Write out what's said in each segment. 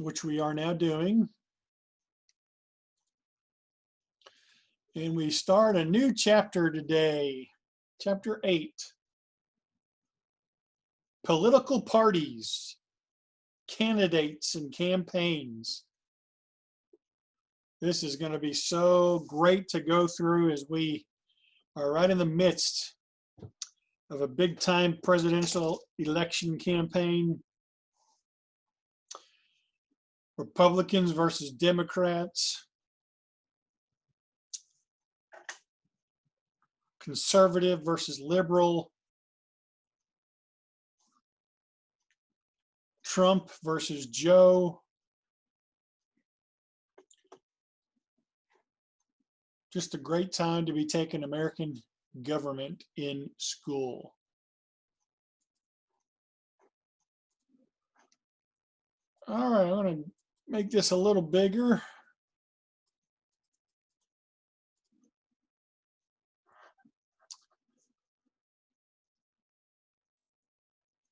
which we are now doing. And we start a new chapter today, chapter 8. Political parties, candidates, and campaigns. This is going to be so great to go through as we are right in the midst of a big-time presidential election campaign. Republicans versus Democrats. Conservative versus liberal. Trump versus Joe. Just a great time to be taking American government in school. All right, I'm going to make this a little bigger.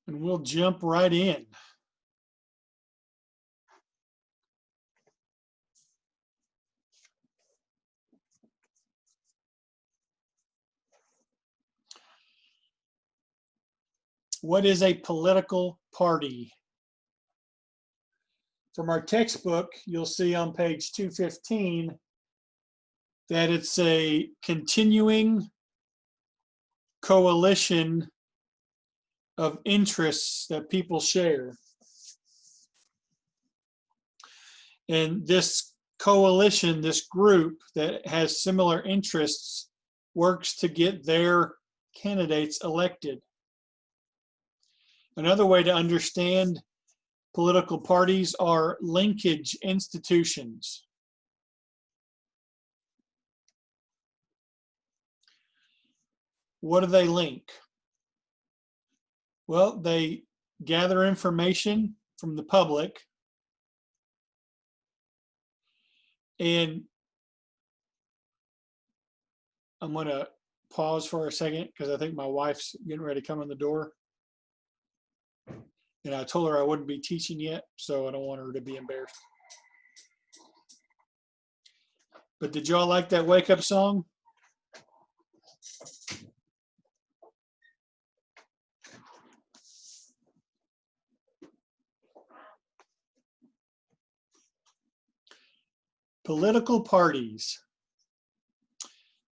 And we'll jump right in. What is a political party? From our textbook, you'll see on page 215 that it's a continuing coalition of interests that people share. And this coalition, this group that has similar interests, works to get their candidates elected. Another way to understand political parties are linkage institutions. What do they link? Well, they gather information from the public and I'm going to pause for a second because I think my wife's getting ready to come in the door. And I told her I wouldn't be teaching yet, so I don't want her to be embarrassed. But did y'all like that wake up song? Political parties.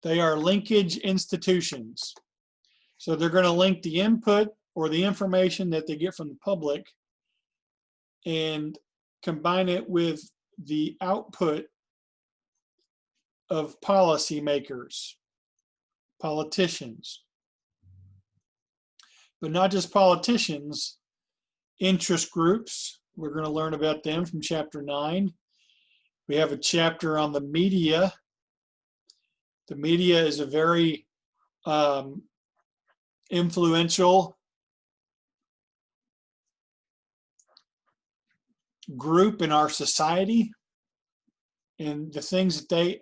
They are linkage institutions. So they're going to link the input or the information that they get from the public and combine it with the output of policymakers, politicians. But not just politicians, interest groups. We're going to learn about them from chapter 9. We have a chapter on the media. The media is a very influential group in our society, and the things that they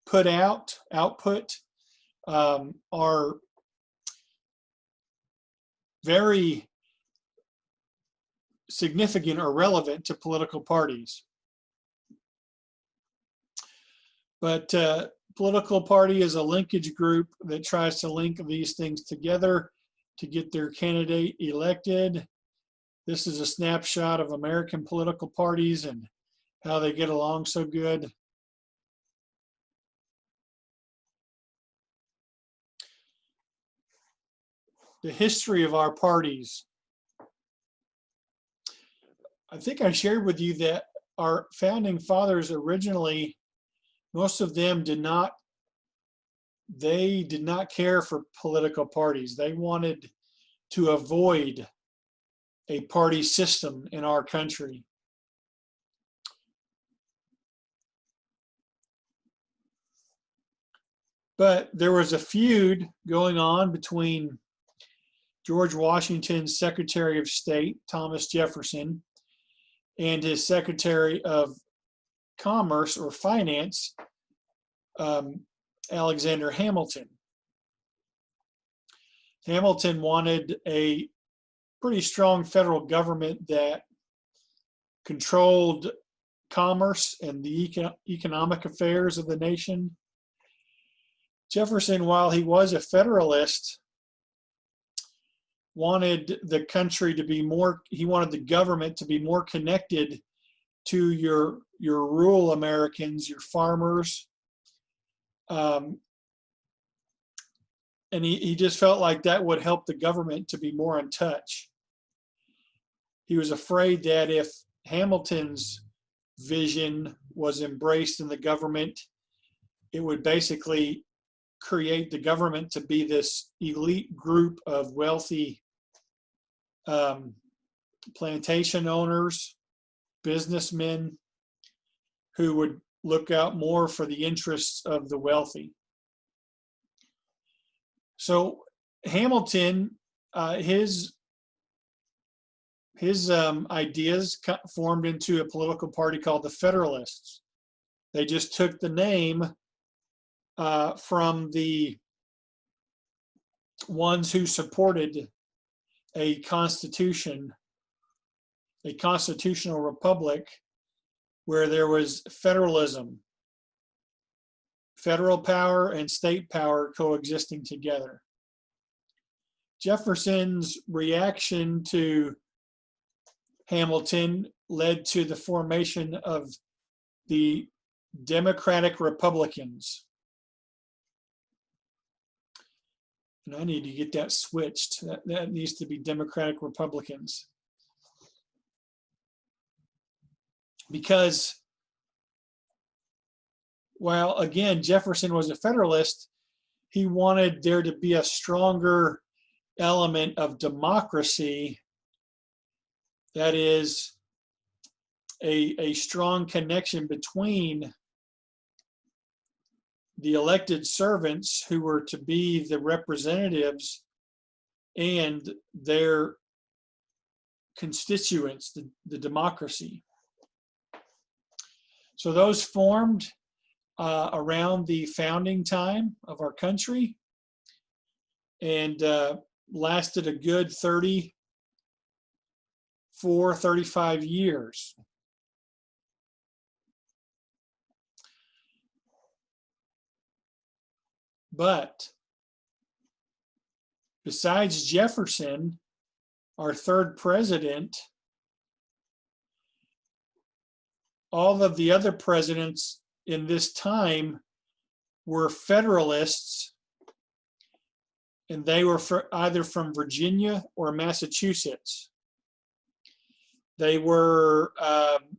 put out, output, are very significant or relevant to political parties. But political party is a linkage group that tries to link these things together to get their candidate elected. This is a snapshot of American political parties and how they get along so good. The history of our parties. I think I shared with you that our founding fathers originally, most of them did not care for political parties. They wanted to avoid a party system in our country. But there was a feud going on between George Washington's Secretary of State, Thomas Jefferson, and his Secretary of Commerce or Finance, Alexander Hamilton. Hamilton wanted a pretty strong federal government that controlled commerce and the economic affairs of the nation. Jefferson, while he was a Federalist, wanted the country to be more, he wanted the government to be more connected to your rural Americans, your farmers. And he just felt like that would help the government to be more in touch. He was afraid that if Hamilton's vision was embraced in the government, it would basically create the government to be this elite group of wealthy plantation owners, businessmen, who would look out more for the interests of the wealthy. So Hamilton, his ideas formed into a political party called the Federalists. They just took the name from the ones who supported a constitution, a constitutional republic where there was federalism, federal power and state power coexisting together. Jefferson's reaction to Hamilton led to the formation of the Democratic Republicans. And I need to get that switched. That needs to be Democratic Republicans. Because, while again, Jefferson was a Federalist, he wanted there to be a stronger element of democracy, that is, a strong connection between the elected servants who were to be the representatives and their constituents, the democracy. So those formed around the founding time of our country and lasted a good 35 years. But besides Jefferson, our third president, all of the other presidents in this time were Federalists, and they were either from Virginia or Massachusetts. They were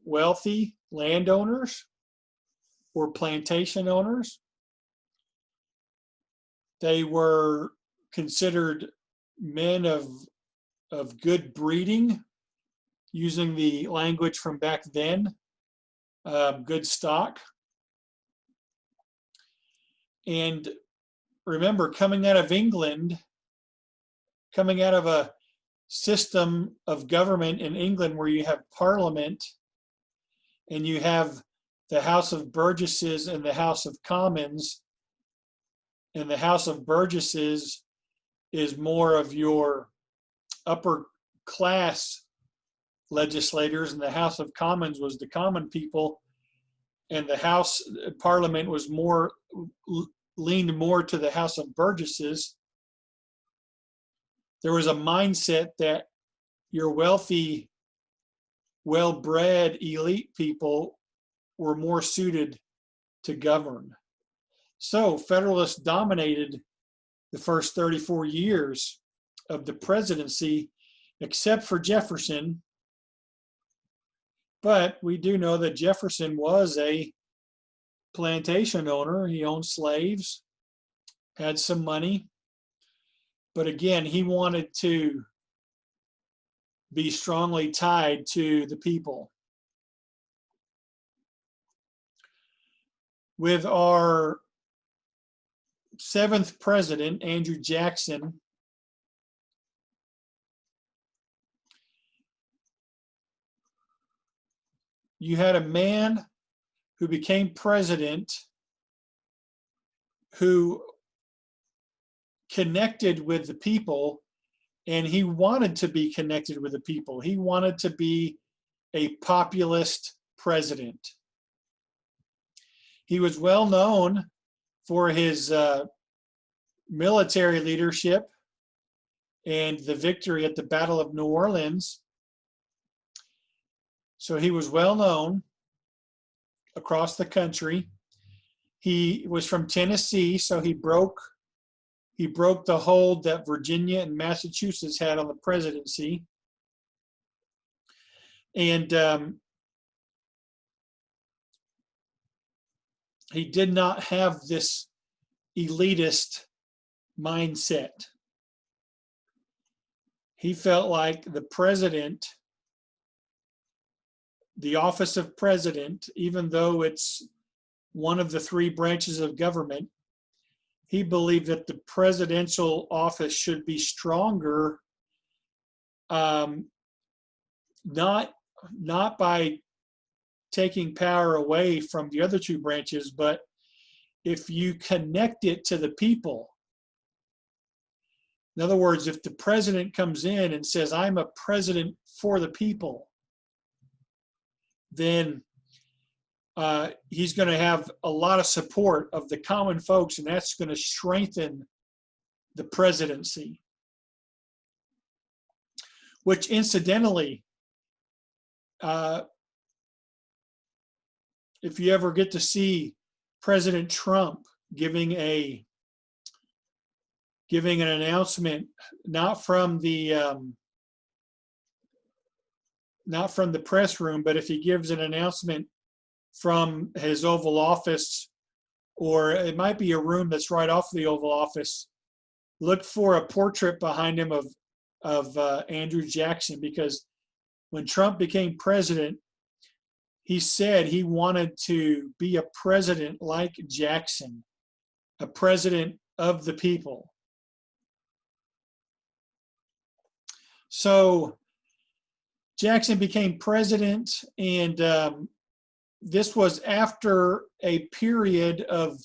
wealthy landowners or plantation owners. They were considered men of good breeding, using the language from back then, good stock. And remember, coming out of England, coming out of a system of government in England where you have Parliament and you have the House of Burgesses and the House of Commons, and the House of Burgesses is more of your upper class legislators, and the House of Commons was the common people, and the House Parliament was more leaned more to the House of Burgesses. There was a mindset that your wealthy, well-bred elite people were more suited to govern. So Federalists dominated the first 34 years of the presidency, except for Jefferson. But we do know that Jefferson was a plantation owner. He owned slaves, had some money. But again, he wanted to be strongly tied to the people. With our seventh president, Andrew Jackson, you had a man who became president who connected with the people, and he wanted to be connected with the people. He wanted to be a populist president. He was well known for his military leadership and the victory at the Battle of New Orleans. So he was well known across the country. He was from Tennessee, so he broke the hold that Virginia and Massachusetts had on the presidency. And he did not have this elitist mindset. He felt like the president, the office of president, even though it's one of the three branches of government, he believed that the presidential office should be stronger, not by taking power away from the other two branches, but if you connect it to the people. In other words, if the president comes in and says, I'm a president for the people, then he's going to have a lot of support of the common folks, and that's going to strengthen the presidency. Which incidentally, if you ever get to see President Trump giving an announcement, not from the press room, but if he gives an announcement from his Oval Office, or it might be a room that's right off the Oval Office, look for a portrait behind him of Andrew Jackson, because when Trump became president, he said he wanted to be a president like Jackson, a president of the people. So Jackson became president, and this was after a period of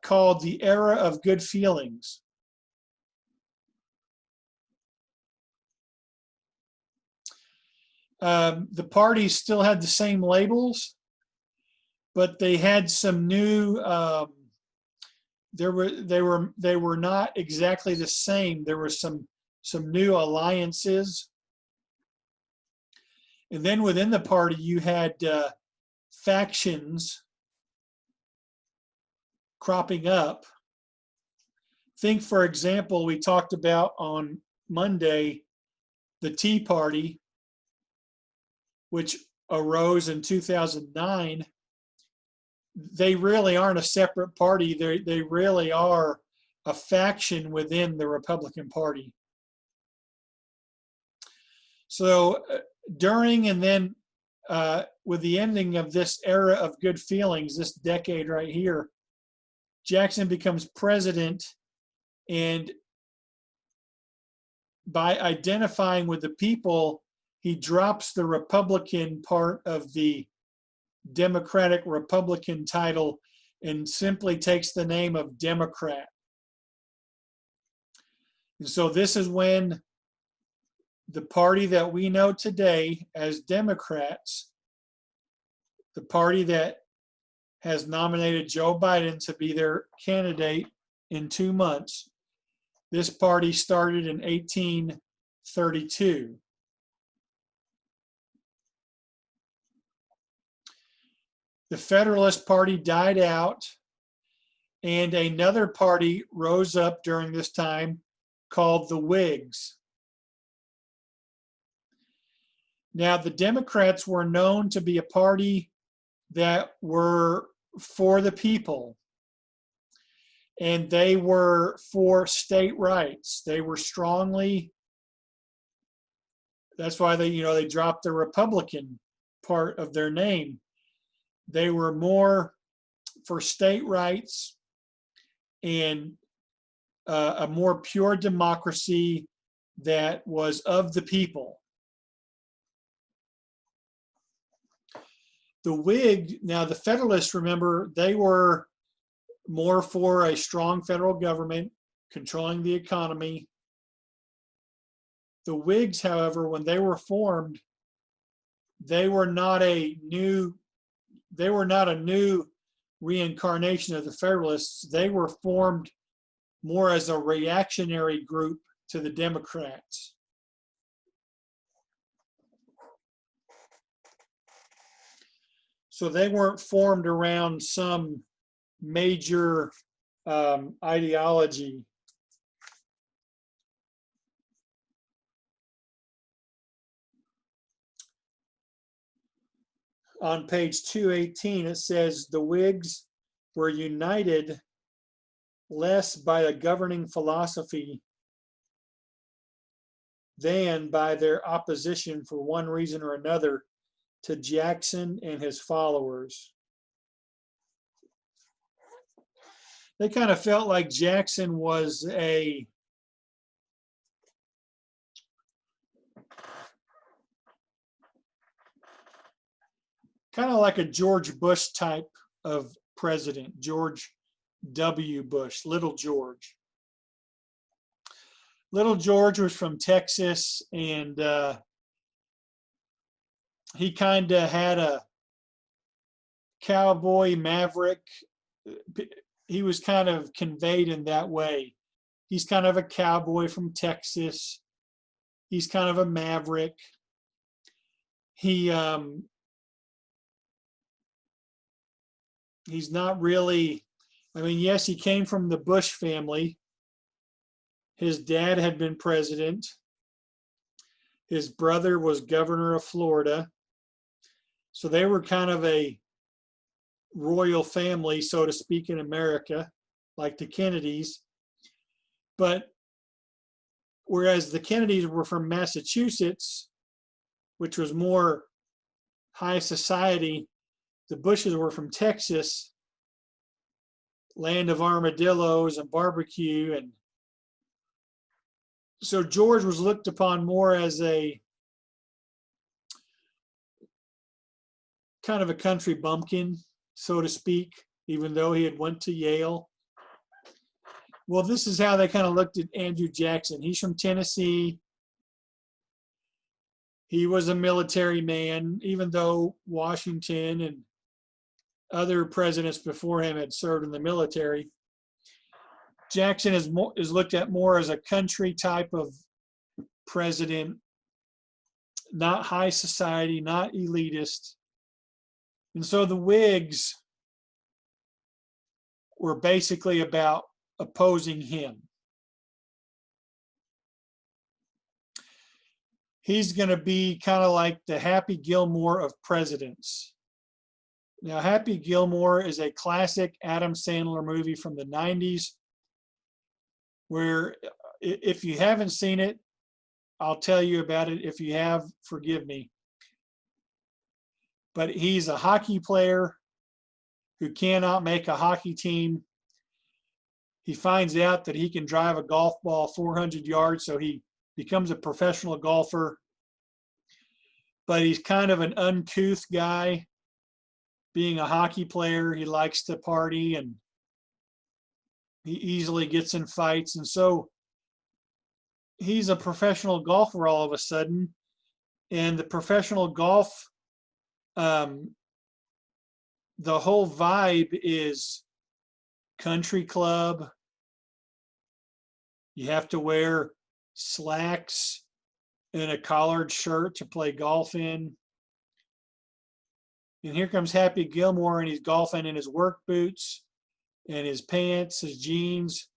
called the Era of Good Feelings. The parties still had the same labels, but they had some new. They were not exactly the same. There were some new alliances, and then within the party you had factions cropping up. Think, for example, we talked about on Monday the Tea Party, which arose in 2009. They really aren't a separate party. They really are a faction within the Republican Party. So during and then with the ending of this era of good feelings, this decade right here, Jackson becomes president, and by identifying with the people, he drops the Republican part of the Democratic Republican title and simply takes the name of Democrat. And so this is when the party that we know today as Democrats, the party that has nominated Joe Biden to be their candidate in 2 months, this party started in 1832. The Federalist Party died out, and another party rose up during this time called the Whigs. Now, the Democrats were known to be a party that were for the people, and they were for state rights. They were strongly, that's why they dropped the Republican part of their name. They were more for state rights and a more pure democracy that was of the people. The Whig, now the Federalists, remember, they were more for a strong federal government controlling the economy. The Whigs, however, when they were formed, they were not a new reincarnation of the Federalists. They were formed more as a reactionary group to the Democrats. So they weren't formed around some major ideology. On page 218, it says the Whigs were united less by a governing philosophy than by their opposition for one reason or another to Jackson and his followers. They kind of felt like Jackson was a kind of like a George Bush type of president, George W. Bush, Little George. Little George was from Texas, and he kind of had a cowboy maverick. He was kind of conveyed in that way. He's kind of a cowboy from Texas. He's kind of a maverick. He's not really, I mean, yes, he came from the Bush family. His dad had been president. His brother was governor of Florida. So they were kind of a royal family, so to speak, in America, like the Kennedys. But whereas the Kennedys were from Massachusetts, which was more high society, the Bushes were from Texas, land of armadillos and barbecue. And so George was looked upon more as a kind of a country bumpkin, so to speak, even though he had went to Yale. Well, this is how they kind of looked at Andrew Jackson. He's from Tennessee. He was a military man, even though Washington and other presidents before him had served in the military. Jackson is looked at more as a country type of president, not high society, not elitist. And so the Whigs were basically about opposing him. He's going to be kind of like the Happy Gilmore of presidents. Now, Happy Gilmore is a classic Adam Sandler movie from the 90s, where if you haven't seen it, I'll tell you about it. If you have, forgive me. But he's a hockey player who cannot make a hockey team. He finds out that he can drive a golf ball 400 yards, so he becomes a professional golfer. But he's kind of an uncouth guy. Being a hockey player, he likes to party and he easily gets in fights. And so he's a professional golfer all of a sudden. And the professional golf, the whole vibe is country club. You have to wear slacks and a collared shirt to play golf in. And here comes Happy Gilmore, and he's golfing in his work boots and his pants, his jeans,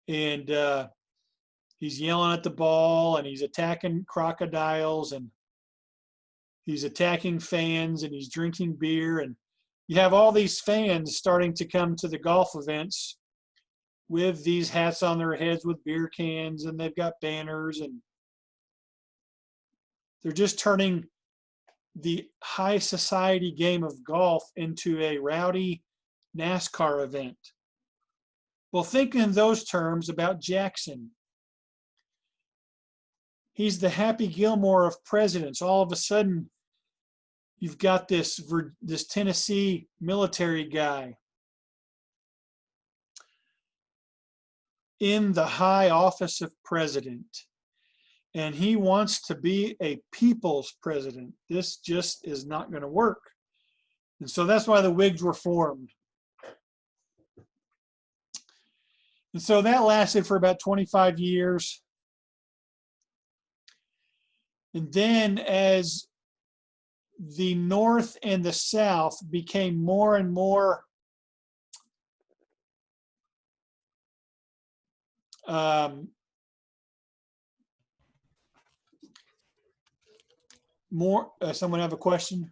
and he's yelling at the ball, and he's attacking crocodiles, and he's attacking fans, and he's drinking beer. And you have all these fans starting to come to the golf events with these hats on their heads with beer cans, and they've got banners, and they're just turning the high society game of golf into a rowdy NASCAR event. Well, think in those terms about Jackson. He's the Happy Gilmore of presidents. All of a sudden, you've got this Tennessee military guy in the high office of president. And he wants to be a people's president. This just is not going to work. And so that's why the Whigs were formed. And so that lasted for about 25 years. And then as the North and the South became more and more someone have a question?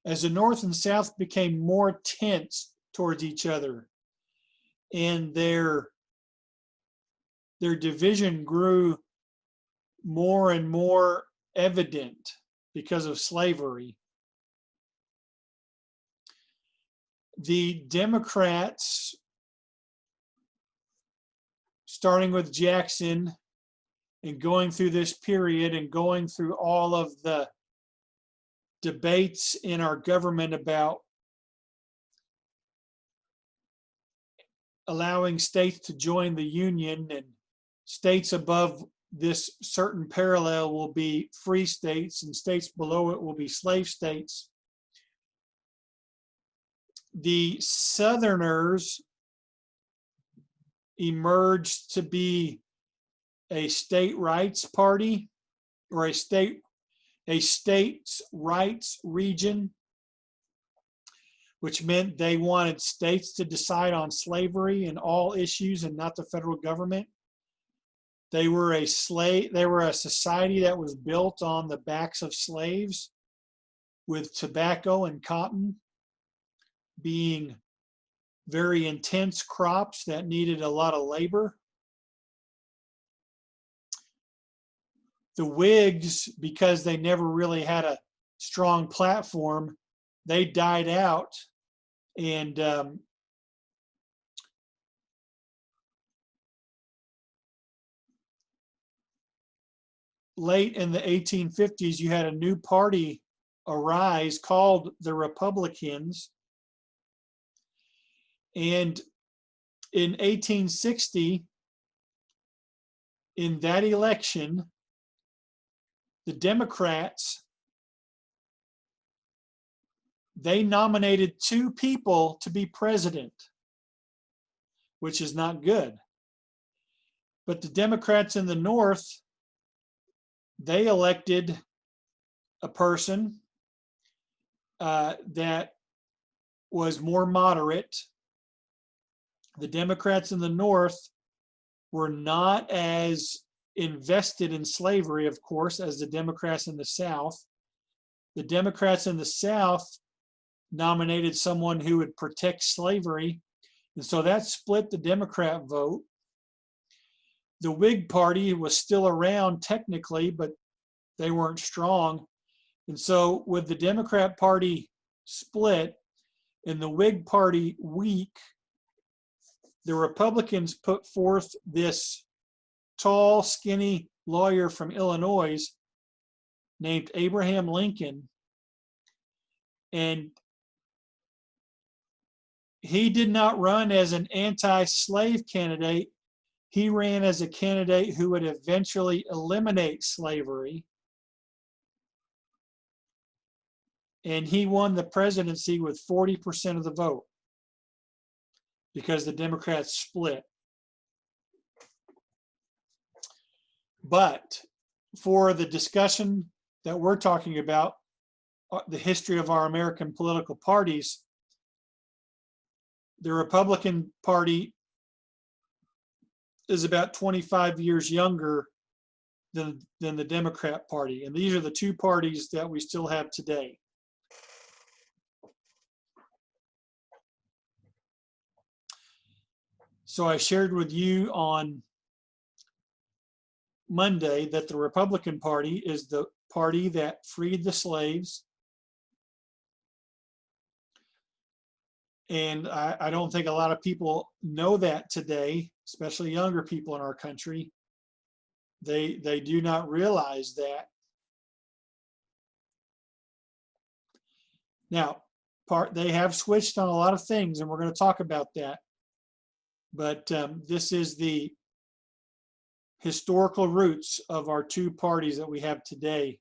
As the North and South became more tense towards each other, and their division grew more and more evident because of slavery, the Democrats, starting with Jackson and going through this period and going through all of the debates in our government about allowing states to join the Union, and states above this certain parallel will be free states and states below it will be slave states. The Southerners emerged to be a state rights party, or a states' rights region, which meant they wanted states to decide on slavery and all issues and not the federal government. They were a society that was built on the backs of slaves, with tobacco and cotton being very intense crops that needed a lot of labor. The Whigs, because they never really had a strong platform, they died out, and late in the 1850s, you had a new party arise called the Republicans. And in 1860, in that election, the Democrats, they nominated two people to be president, which is not good. But the Democrats in the North, they elected a person that was more moderate. The Democrats in the North were not as invested in slavery, of course, as the Democrats in the South. The Democrats in the South nominated someone who would protect slavery, and so that split the Democrat vote. The Whig Party was still around technically, but they weren't strong. And so with the Democrat Party split and the Whig Party weak, the Republicans put forth this tall, skinny lawyer from Illinois named Abraham Lincoln. And he did not run as an anti-slave candidate. He ran as a candidate who would eventually eliminate slavery. And he won the presidency with 40% of the vote because the Democrats split. But for the discussion that we're talking about, the history of our American political parties, the Republican Party is about 25 years younger than the Democrat Party. And these are the two parties that we still have today. So I shared with you on Monday that the Republican Party is the party that freed the slaves. And I don't think a lot of people know that today, especially younger people in our country. They do not realize that. Now, they have switched on a lot of things, and we're going to talk about that. But this is the historical roots of our two parties that we have today.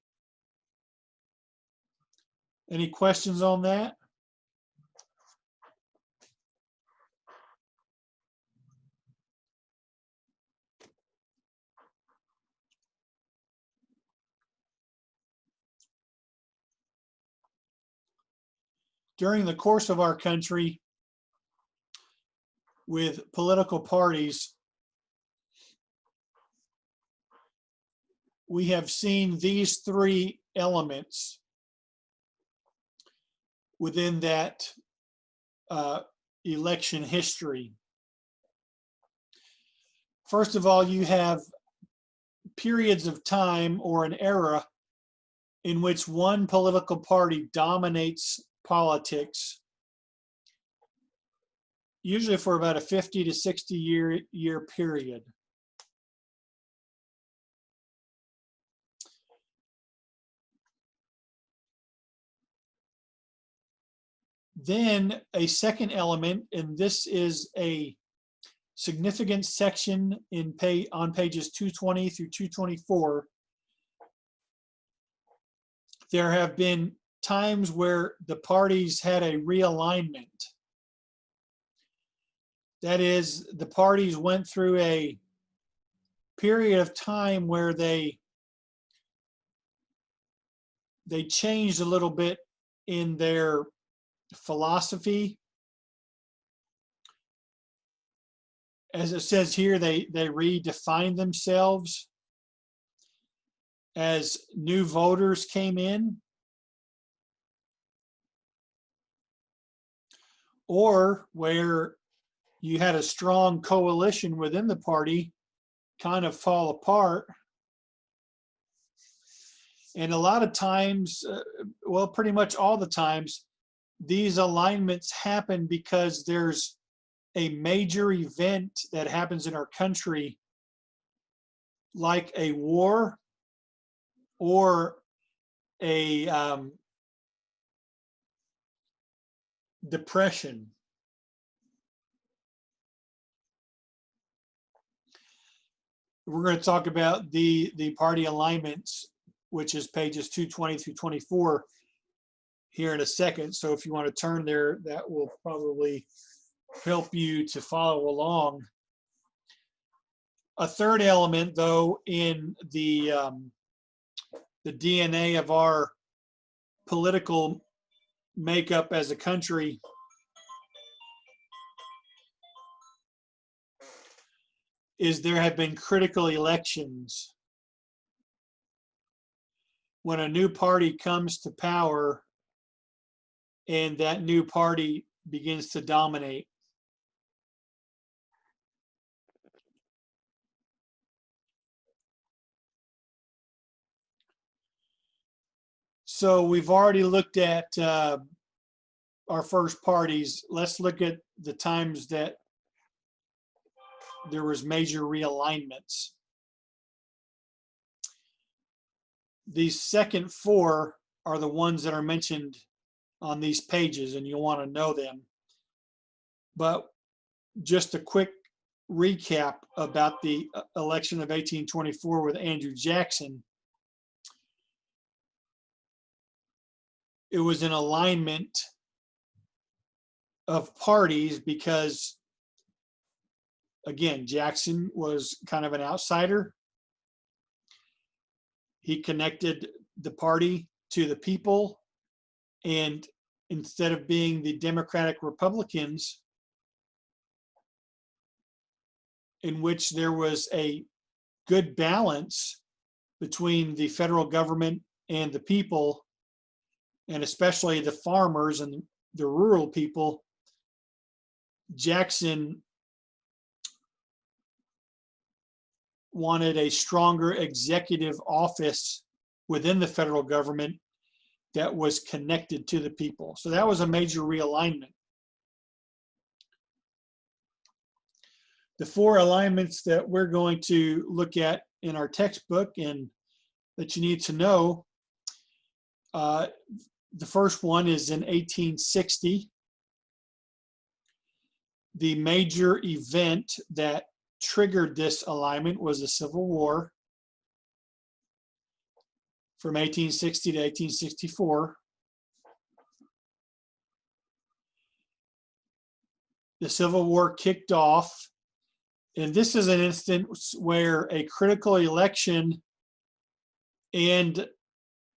Any questions on that? During the course of our country, with political parties, we have seen these three elements within that election history. First of all, you have periods of time or an era in which one political party dominates politics, usually for about a 50 to 60 year period. Then a second element, and this is a significant section on pages 220 through 224. There have been times where the parties had a realignment. That is, the parties went through a period of time where they changed a little bit in their philosophy. As it says here, they redefined themselves as new voters came in, or where you had a strong coalition within the party kind of fall apart. And a lot of times, well, pretty much all the times, these alignments happen because there's a major event that happens in our country, like a war or a depression. We're going to talk about the party alignments, which is pages 220 through 24 here in a second. So if you want to turn there, that will probably help you to follow along. A third element, though, in the DNA of our political makeup as a country is there have been critical elections. When a new party comes to power and that new party begins to dominate. So we've already looked at our first parties. Let's look at the times that there was major realignments. These second four are the ones that are mentioned on these pages, and you'll want to know them. But just a quick recap about the election of 1824 with Andrew Jackson. It was an alignment of parties because, again, Jackson was kind of an outsider. He connected the party to the people, and instead of being the Democratic Republicans, in which there was a good balance between the federal government and the people, and especially the farmers and the rural people, Jackson wanted a stronger executive office within the federal government that was connected to the people. So that was a major realignment. The four alignments that we're going to look at in our textbook and that you need to know, the first one is in 1860. The major event that triggered this alignment was the Civil War from 1860 to 1864. The Civil War kicked off, and this is an instance where a critical election and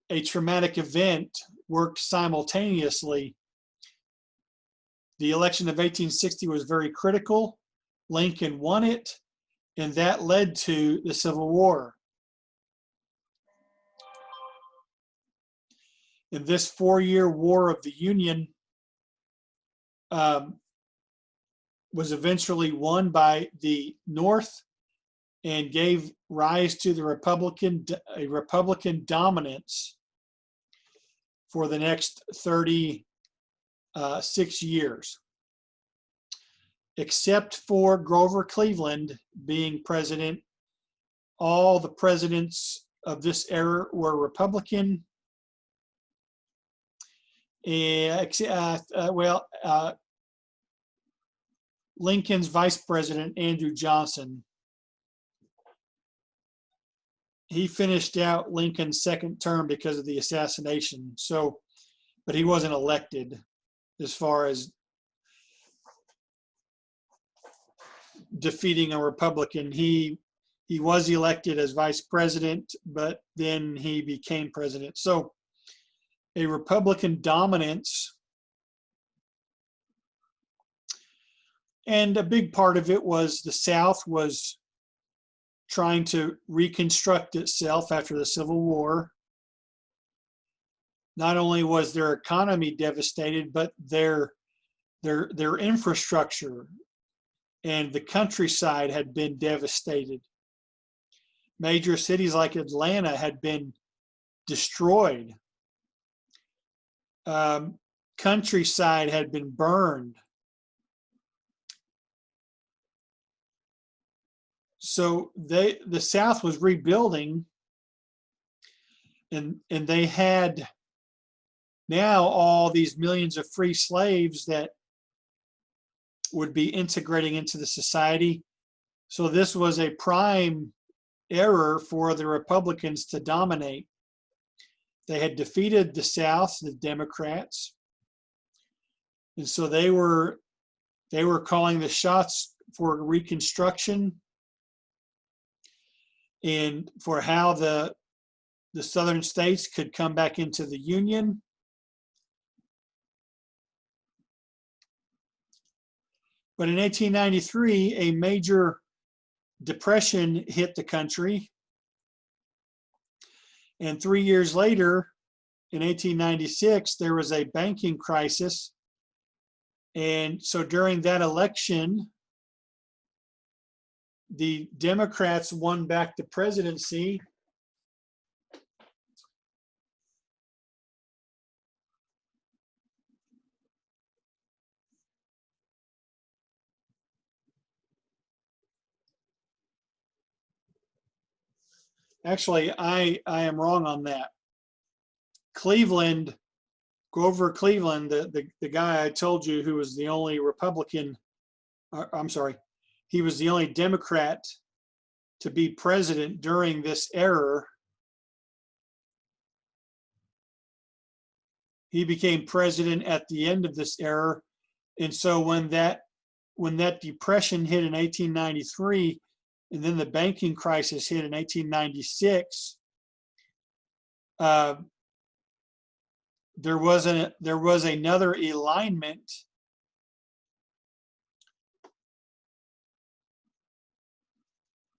a traumatic event worked simultaneously. The election of 1860 was very critical. Lincoln won it, and that led to the Civil War. And this 4-year War of the Union was eventually won by the North and gave rise to a Republican dominance for the next 36 years. Except for Grover Cleveland being president, all the presidents of this era were Republican. Lincoln's vice president, Andrew Johnson, he finished out Lincoln's second term because of the assassination. So, but he wasn't elected as far as defeating a Republican. He was elected as vice president, but then he became president. So a Republican dominance, and a big part of it was the South was trying to reconstruct itself after the Civil War. Not only was their economy devastated, but their infrastructure and the countryside had been devastated. Major cities like Atlanta had been destroyed. Countryside had been burned. So the South was rebuilding, and they had now all these millions of free slaves that would be integrating into the society. So this was a prime era for the Republicans to dominate. They had defeated the South, the Democrats, and so they were calling the shots for Reconstruction and for how the southern states could come back into the Union. But in 1893, a major depression hit the country. And 3 years later, in 1896, there was a banking crisis. And so during that election, the Democrats won back the presidency. Actually, I am wrong on that. Cleveland, Grover Cleveland, the guy I told you who was the only Republican, I'm sorry, he was the only Democrat to be president during this era. He became president at the end of this era. And so when that depression hit in 1893, and then the banking crisis hit in 1896, there was another alignment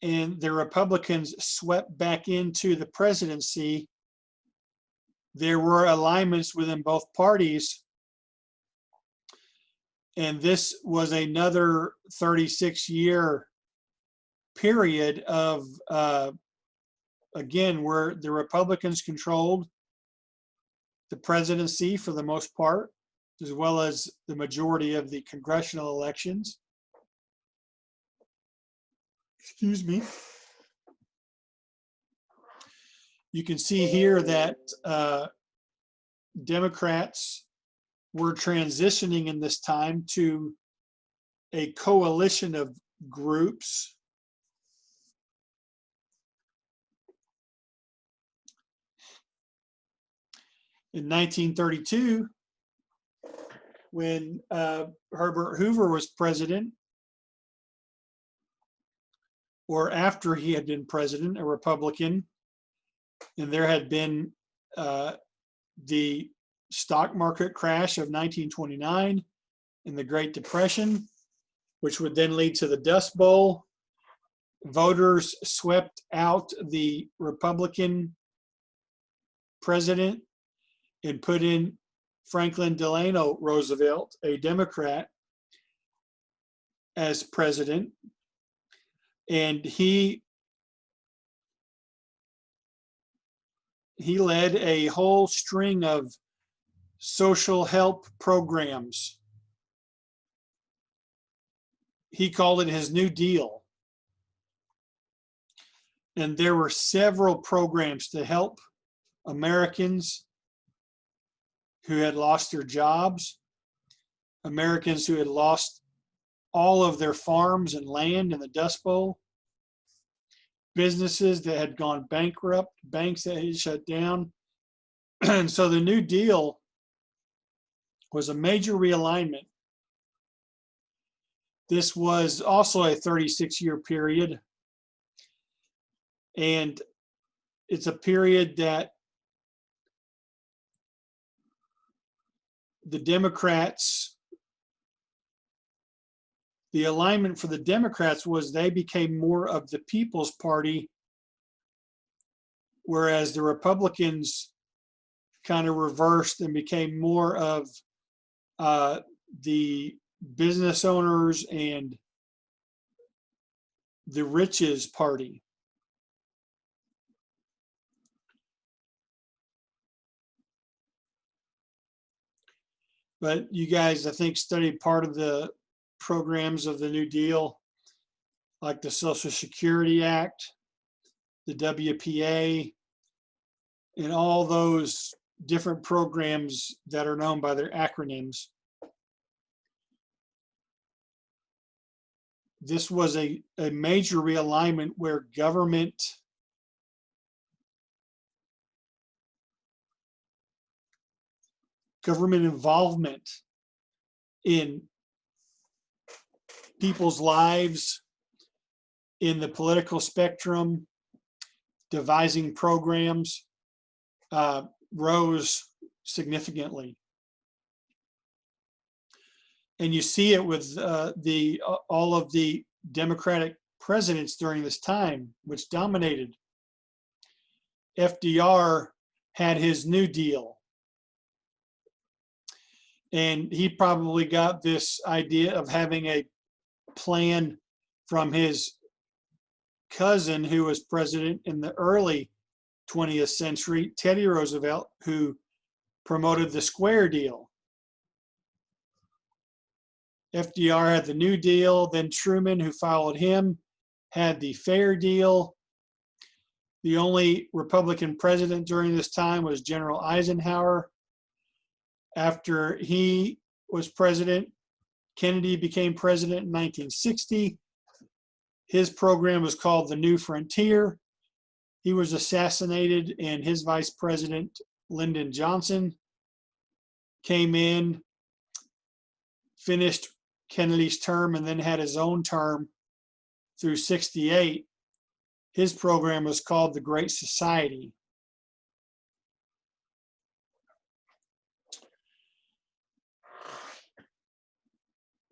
and the Republicans swept back into the presidency. There were alignments within both parties, and this was another 36-year period of, again, where the Republicans controlled the presidency for the most part, as well as the majority of the congressional elections. Excuse me. You can see here that Democrats were transitioning in this time to a coalition of groups In 1932, when Herbert Hoover was president, or after he had been president, a Republican, and there had been the stock market crash of 1929 and the Great Depression, which would then lead to the Dust Bowl. Voters swept out the Republican president and put in Franklin Delano Roosevelt, a Democrat, as president. And he led a whole string of social help programs. He called it his New Deal. And there were several programs to help Americans who had lost their jobs, Americans who had lost all of their farms and land in the Dust Bowl, businesses that had gone bankrupt, banks that had shut down. And so the New Deal was a major realignment. This was also a 36-year period. And it's a period that the Democrats, the alignment for the Democrats was they became more of the People's Party, whereas the Republicans kind of reversed and became more of the business owners and the riches party. But you guys, I think, studied part of the programs of the New Deal, like the Social Security Act, the WPA, and all those different programs that are known by their acronyms. This was a major realignment where government involvement in people's lives, in the political spectrum, devising programs, rose significantly. And you see it with all of the Democratic presidents during this time, which dominated. FDR had his New Deal. And he probably got this idea of having a plan from his cousin who was president in the early 20th century, Teddy Roosevelt, who promoted the Square Deal. FDR had the New Deal, then Truman, who followed him, had the Fair Deal. The only Republican president during this time was General Eisenhower. After he was president, Kennedy became president in 1960. His program was called the New Frontier. He was assassinated, and his vice president, Lyndon Johnson, came in, finished Kennedy's term, and then had his own term through 68. His program was called the Great Society.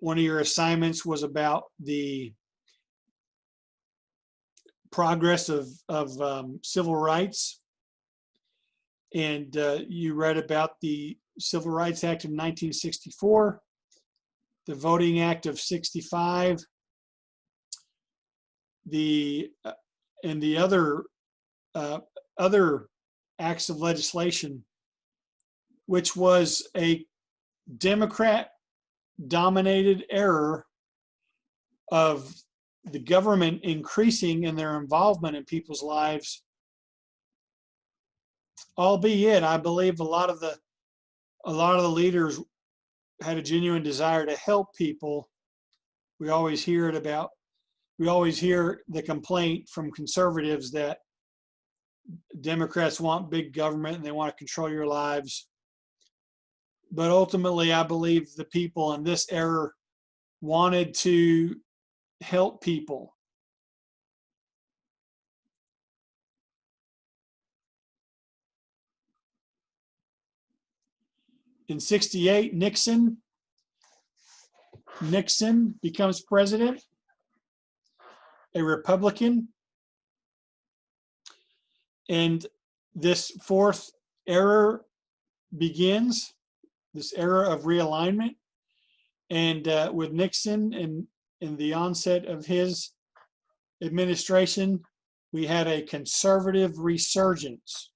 One of your assignments was about the progress of civil rights. And you read about the Civil Rights Act of 1964, the Voting Act of 65, and the other acts of legislation, which was a Democrat-dominated era of the government increasing in their involvement in people's lives. Albeit, I believe a lot of the leaders had a genuine desire to help people. We always hear the complaint from conservatives that Democrats want big government and they want to control your lives. But ultimately, I believe the people in this era wanted to help people. In 68, Nixon becomes president, a Republican. And this fourth era begins, this era of realignment. And with Nixon and in the onset of his administration, we had a conservative resurgence.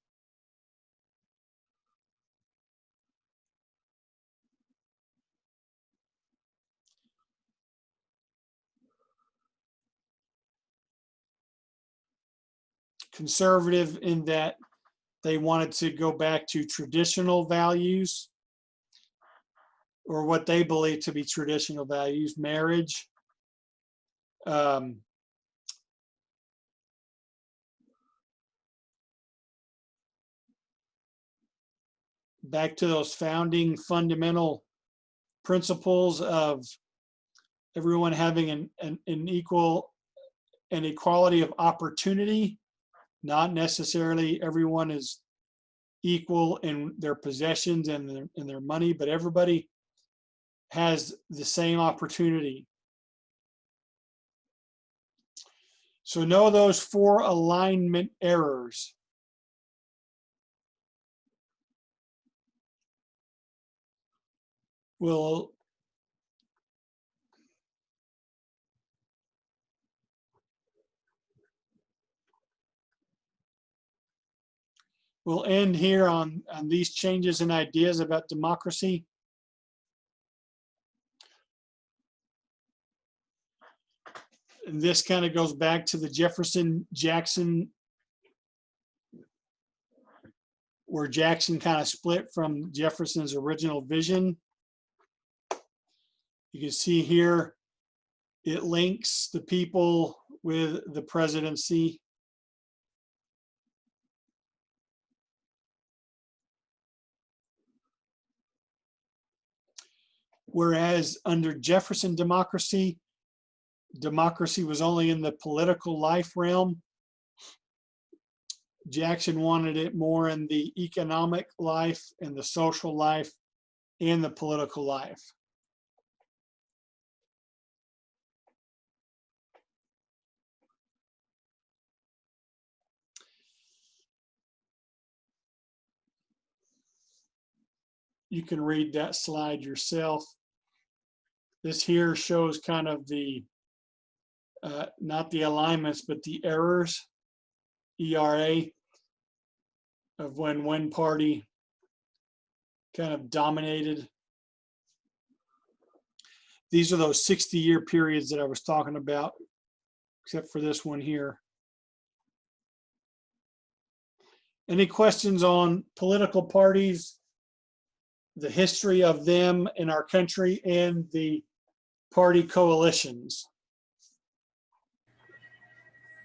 Conservative in that they wanted to go back to traditional values, or what they believe to be traditional values, marriage, back to those founding fundamental principles of everyone having an equality of opportunity. Not necessarily everyone is equal in their possessions and in their money, but everybody has the same opportunity. So know those 4 alignment errors. We'll end here on these changes and ideas about democracy. And this kind of goes back to the Jefferson-Jackson, where Jackson kind of split from Jefferson's original vision. You can see here, it links the people with the presidency. Whereas under Jefferson democracy, democracy was only in the political life realm. Jackson wanted it more in the economic life and the social life and the political life. You can read that slide yourself. This here shows kind of the, not the alignments, but the errors, ERA, of when one party kind of dominated. These are those 60-year periods that I was talking about, except for this one here. Any questions on political parties, the history of them in our country, and the party coalitions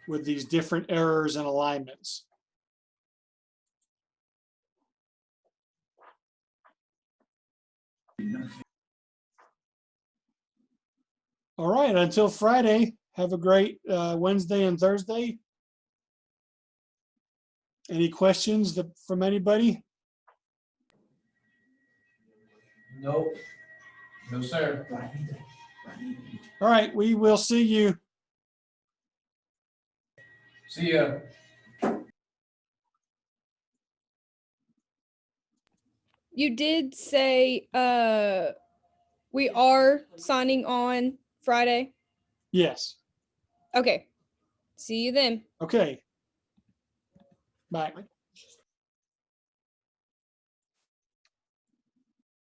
with these different errors and alignments? All right, until Friday, have a great Wednesday and Thursday. Any questions from anybody? Nope. No, sir. All right, we will see you. See ya. You did say we are signing on Friday. Yes. Okay. See you then. Okay. Bye.